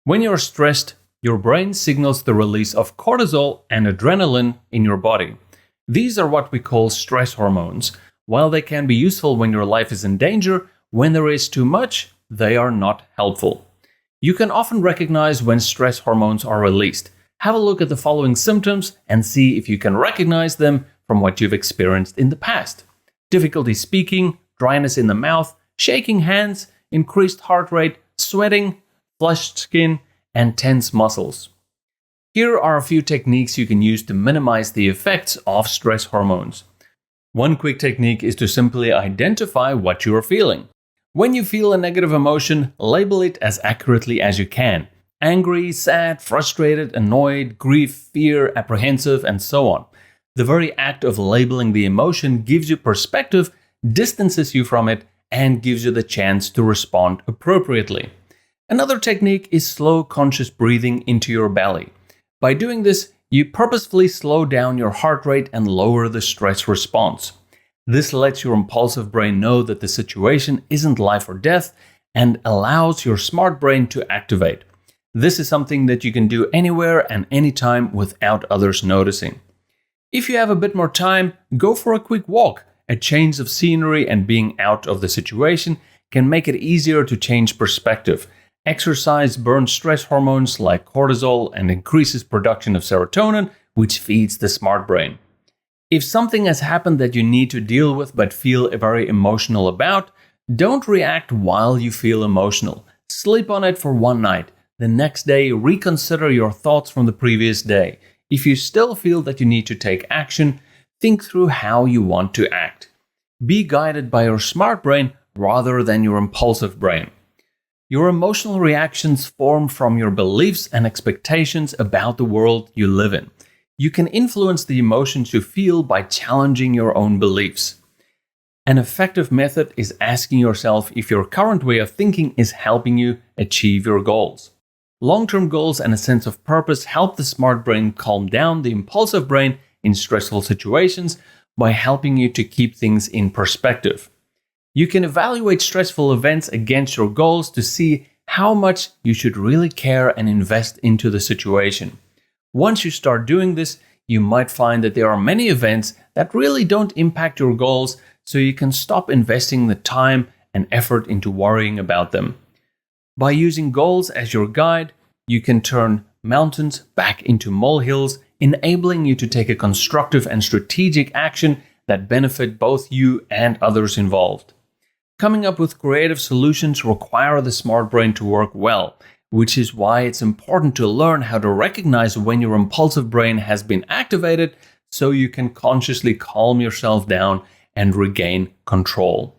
When you're stressed, your brain signals the release of cortisol and adrenaline in your body. These are what we call stress hormones. While they can be useful when your life is in danger, when there is too much, they are not helpful. You can often recognize when stress hormones are released. Have a look at the following symptoms and see if you can recognize them from what you've experienced in the past. Difficulty speaking, dryness in the mouth, shaking hands, increased heart rate, sweating, flushed skin, and tense muscles. Here are a few techniques you can use to minimize the effects of stress hormones. One quick technique is to simply identify what you are feeling. When you feel a negative emotion, label it as accurately as you can. Angry, sad, frustrated, annoyed, grief, fear, apprehensive, and so on. The very act of labeling the emotion gives you perspective, distances you from it, and gives you the chance to respond appropriately. Another technique is slow, conscious breathing into your belly. By doing this, you purposefully slow down your heart rate and lower the stress response. This lets your impulsive brain know that the situation isn't life or death and allows your smart brain to activate. This is something that you can do anywhere and anytime without others noticing. If you have a bit more time, go for a quick walk. A change of scenery and being out of the situation can make it easier to change perspective. Exercise burns stress hormones like cortisol and increases production of serotonin, which feeds the smart brain. If something has happened that you need to deal with but feel very emotional about, don't react while you feel emotional. Sleep on it for one night. The next day, reconsider your thoughts from the previous day. If you still feel that you need to take action, think through how you want to act. Be guided by your smart brain rather than your impulsive brain. Your emotional reactions form from your beliefs and expectations about the world you live in. You can influence the emotions you feel by challenging your own beliefs. An effective method is asking yourself if your current way of thinking is helping you achieve your goals. Long-term goals and a sense of purpose help the smart brain calm down the impulsive brain in stressful situations by helping you to keep things in perspective. You can evaluate stressful events against your goals to see how much you should really care and invest into the situation. Once you start doing this, you might find that there are many events that really don't impact your goals, so you can stop investing the time and effort into worrying about them. By using goals as your guide, you can turn mountains back into molehills, enabling you to take a constructive and strategic action that benefit both you and others involved. Coming up with creative solutions require the smart brain to work well, which is why it's important to learn how to recognize when your impulsive brain has been activated so you can consciously calm yourself down and regain control.